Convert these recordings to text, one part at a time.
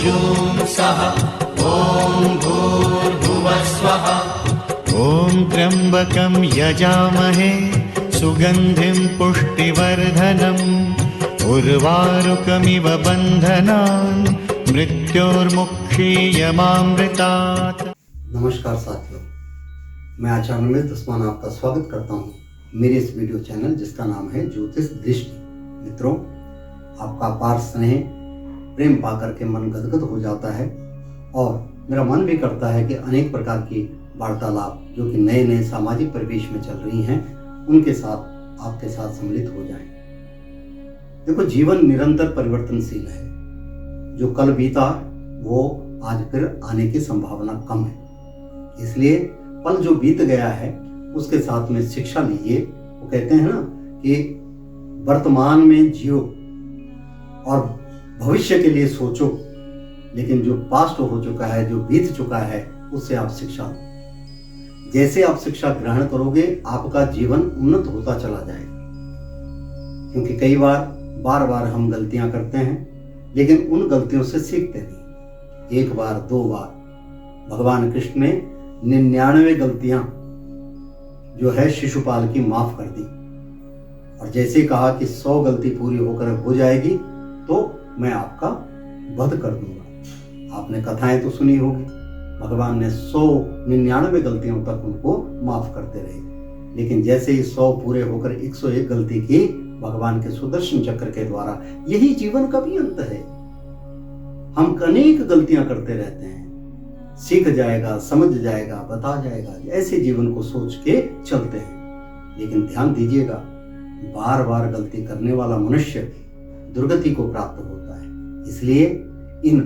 जूं सः ॐ भूर्भुवः स्वः। ॐ त्र्यम्बकं यजामहे सुगन्धिं पुष्टिवर्धनम् उर्वारुकमिव बन्धनान् मृत्योर्मुक्षीयमामृतात्। नमस्कार साथियों, मैं आचार्य अमित उस्मान आपका स्वागत करता हूँ मेरे इस वीडियो चैनल जिसका नाम है ज्योतिष दृष्टि। मित्रों, आपका अपार स्नेह प्रेम पाकर के मन गदगद हो जाता है और मेरा मन भी करता है कि अनेक प्रकार की वार्तालाप जो कि नए नए सामाजिक परिवेश में चल रही हैं उनके साथ आपके साथ सम्मिलित हो जाएं। देखो, जीवन निरंतर परिवर्तनशील है। जो कल बीता वो आज फिर आने की संभावना कम है, इसलिए पल जो बीत गया है उसके साथ में शिक्षा लीजिए। वो कहते हैं ना कि वर्तमान में जियो और भविष्य के लिए सोचो, लेकिन जो पास्ट हो चुका है, जो बीत चुका है, उससे आप शिक्षा लो। जैसे आप शिक्षा ग्रहण करोगे आपका जीवन उन्नत होता चला जाएगा। क्योंकि कई बार बार हम गलतियां करते हैं, लेकिन उन गलतियों से सीखते नहीं। एक बार दो बार भगवान कृष्ण ने 99 गलतियां जो है शिशुपाल की माफ कर दी और जैसे कहा कि 100 गलती पूरी होकर हो जाएगी तो मैं आपका वध कर दूंगा। आपने कथाएं तो सुनी होगी, भगवान ने 199 गलतियों तक उनको माफ करते रहे, लेकिन जैसे ही 100 पूरे होकर 101 गलती की भगवान के सुदर्शन चक्र के द्वारा, यही जीवन का भी अंत है। हम अनेक गलतियां करते रहते हैं, सीख जाएगा, समझ जाएगा, बता जाएगा, ऐसे जीवन को सोच के चलते हैं। लेकिन ध्यान दीजिएगा, बार बार गलती करने वाला मनुष्य दुर्गति को प्राप्त होता है। इसलिए इन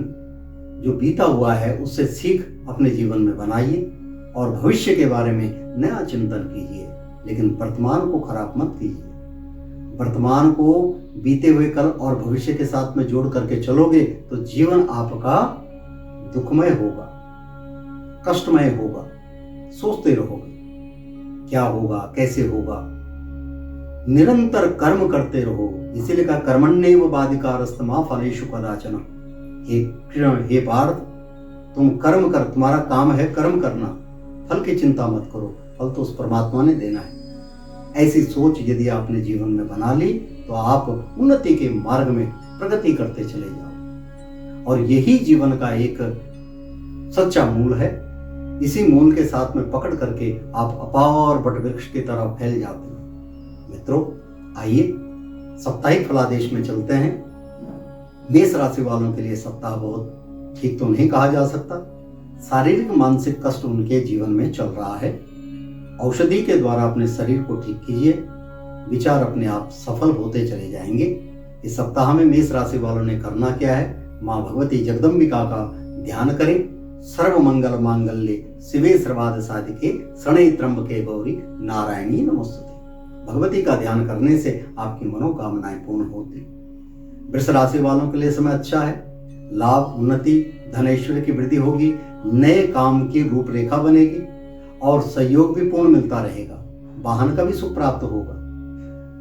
जो बीता हुआ है उससे सीख अपने जीवन में बनाइए और भविष्य के बारे में नया चिंतन कीजिए, लेकिन वर्तमान को खराब मत कीजिए। वर्तमान को बीते हुए कल और भविष्य के साथ में जोड़ करके चलोगे तो जीवन आपका दुखमय होगा, कष्टमय होगा। सोचते रहोगे क्या होगा, कैसे होगा। निरंतर कर्म करते रहो, इसीलिए कहा कर्मण्येव बाधिकारस्तमा फलेषु कदाचन। हे पार्थ, तुम कर्म कर, तुम्हारा काम है कर्म करना, फल की चिंता मत करो, फल तो उस परमात्मा ने देना है। ऐसी सोच यदि आपने जीवन में बना ली तो आप उन्नति के मार्ग में प्रगति करते चले जाओ और यही जीवन का एक सच्चा मूल है। इसी मूल के साथ में पकड़ करके आप अपार वटवृक्ष की तरह फैल जाते हैं। मित्रों, आइए साप्ताहिक फलादेश में चलते हैं। मेष राशि वालों के लिए सप्ताह बहुत ठीक तो नहीं कहा जा सकता। शारीरिक मानसिक कष्ट उनके जीवन में चल रहा है। औषधि के द्वारा अपने शरीर को ठीक कीजिए, विचार अपने आप सफल होते चले जाएंगे। इस सप्ताह में मेष राशि वालों ने करना क्या है? माँ भगवती जगदम्बिका का ध्यान करें। सर्व मंगल मांगल्ये शिवे सर्वार्थ साधिके शरण्ये त्र्यंबके गौरी नारायणी नमोस्तुते। भगवती का ध्यान करने से आपकी मनोकामनाएं पूर्ण होती। वृष राशि वालों के लिए समय अच्छा है। लाभ, उन्नति, धन ऐश्वर्य की वृद्धि होगी। नए काम की रूपरेखा बनेगी और सहयोग भी पूर्ण मिलता रहेगा। वाहन का भी सुख प्राप्त होगा।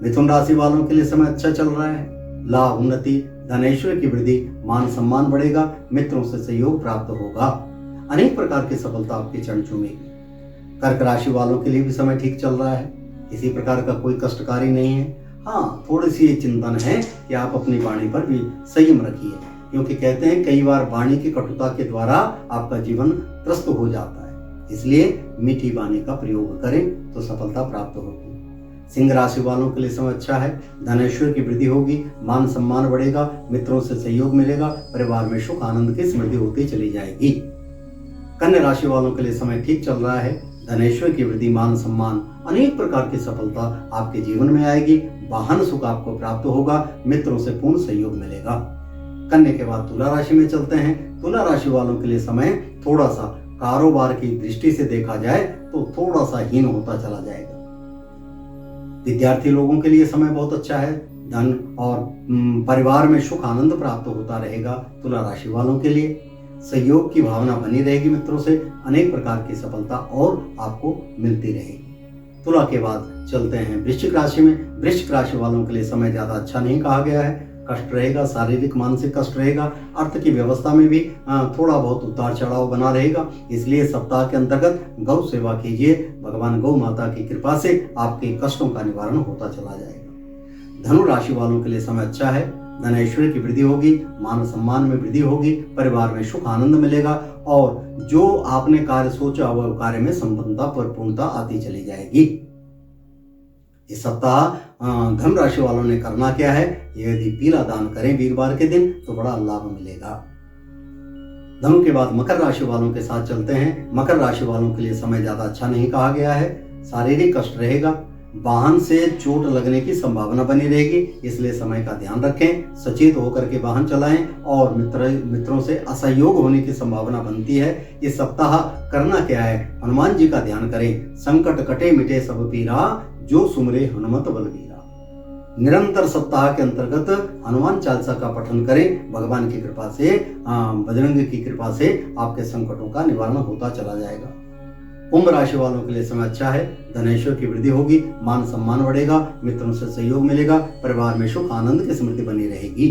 मिथुन राशि वालों के लिए समय अच्छा चल रहा है। लाभ, उन्नति, धन ऐश्वर्य की वृद्धि, मान सम्मान बढ़ेगा, मित्रों से सहयोग प्राप्त होगा, अनेक प्रकार की सफलता आपके चरण चूमेगी। कर्क राशि वालों के लिए भी समय ठीक चल रहा है। किसी प्रकार का कोई कष्टकारी नहीं है। हाँ, थोड़ी सी ये चिंतन है कि आप अपनी वाणी पर भी संयम रखिए, क्योंकि कहते हैं कई बार वाणी की कटुता के द्वारा आपका जीवन त्रस्त हो जाता है। इसलिए मीठी वाणी का प्रयोग करें तो सफलता प्राप्त होगी। सिंह राशि वालों के लिए समय अच्छा है। धन ऐश्वर्य की वृद्धि होगी, मान सम्मान बढ़ेगा, मित्रों से सहयोग मिलेगा, परिवार में सुख आनंद की समृद्धि होती चली जाएगी। कन्या राशि वालों के लिए समय ठीक चल रहा है। धनेश्वर की वृद्धि, मान सम्मान, अनेक प्रकार की सफलता आपके जीवन में आएगी। वाहन सुख आपको प्राप्त होगा, मित्रों से पूर्ण सहयोग मिलेगा। कन्या के बाद तुला राशि में चलते हैं। तुला राशि वालों के लिए समय थोड़ा सा कारोबार की दृष्टि से देखा जाए तो थोड़ा सा हीन होता चला जाएगा। विद्यार्थी लोगों के लिए समय बहुत अच्छा है। धन और परिवार में सुख आनंद प्राप्त होता रहेगा। तुला राशि वालों के लिए सहयोग की भावना बनी रहेगी, मित्रों से अनेक प्रकार की सफलता और आपको मिलती रहेगी। तुला के बाद चलते हैं वृश्चिक राशि में। वृश्चिक राशि वालों के लिए समय ज्यादा अच्छा नहीं कहा गया है। कष्ट रहेगा, शारीरिक मानसिक कष्ट रहेगा, अर्थ की व्यवस्था में भी थोड़ा बहुत उतार चढ़ाव बना रहेगा। इसलिए सप्ताह के अंतर्गत गौ सेवा कीजिए, भगवान गौ माता की कृपा से आपके कष्टों का निवारण होता चला जाएगा। धनु राशि वालों के लिए समय अच्छा है, धन ऐश्वर्य की वृद्धि होगी, मान सम्मान में वृद्धि होगी, परिवार में सुख आनंद मिलेगा और जो आपने कार्य सोचा वह कार्य में संपन्नता परिपूर्णता आती चली जाएगी। इस सप्ताह धनु राशि वालों ने करना क्या है, यदि पीला दान करें वीरवार के दिन तो बड़ा लाभ मिलेगा। धनु के बाद मकर राशि वालों के साथ चलते हैं। मकर राशि वालों के लिए समय ज्यादा अच्छा नहीं कहा गया है, शारीरिक कष्ट रहेगा, वाहन से चोट लगने की संभावना बनी रहेगी, इसलिए समय का ध्यान रखें, सचेत होकर के वाहन चलाएं और मित्रों से असहयोग होने की संभावना बनती है। इस सप्ताह करना क्या है, हनुमान जी का ध्यान करें, संकट कटे मिटे सब पीरा, जो सुमरे हनुमत बलबीरा। निरंतर सप्ताह के अंतर्गत हनुमान चालीसा का पठन करें, भगवान की कृपा से, बजरंग की कृपा से आपके संकटों का निवारण होता चला जाएगा। कुंभ राशि वालों के लिए समय अच्छा है, धनेश्वर की वृद्धि होगी, मान सम्मान बढ़ेगा, मित्रों से सहयोग मिलेगा, परिवार में सुख आनंद की समृद्धि बनी रहेगी।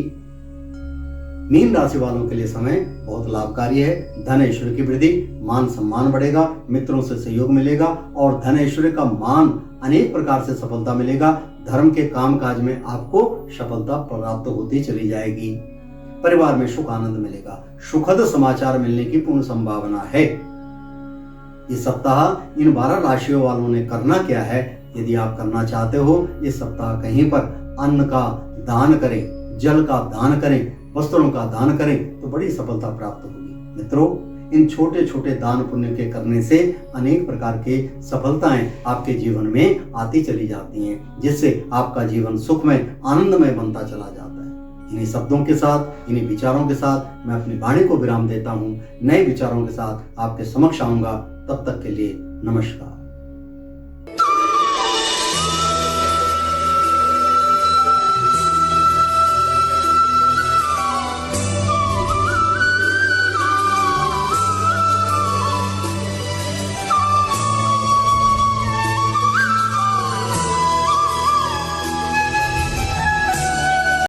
मीन राशि वालों के लिए समय बहुत लाभकारी है, धन ऐश्वर्य की वृद्धि, मान सम्मान बढ़ेगा, मित्रों से सहयोग मिलेगा और धन ऐश्वर्य का मान अनेक प्रकार से सफलता मिलेगा। धर्म के काम काज में आपको सफलता प्राप्त होती चली जाएगी, परिवार में सुख आनंद मिलेगा, सुखद समाचार मिलने की पूर्ण संभावना है। इस सप्ताह इन 12 राशियों वालों ने करना क्या है, यदि आप करना चाहते हो इस सप्ताह कहीं पर अन्न का दान करें, जल का दान करें, वस्त्रों का दान करें तो बड़ी सफलता प्राप्त होगी। मित्रों, इन छोटे छोटे दान पुण्य के करने से अनेक प्रकार के सफलताएं आपके जीवन में आती चली जाती हैं, जिससे आपका जीवन सुखमय आनंदमय बनता चला जाता है। इन्हीं शब्दों के साथ, इन्हीं विचारों के साथ मैं अपनी वाणी को विराम देता हूँ। नए विचारों के साथ आपके समक्ष आऊंगा, तब तक के लिए नमस्कार।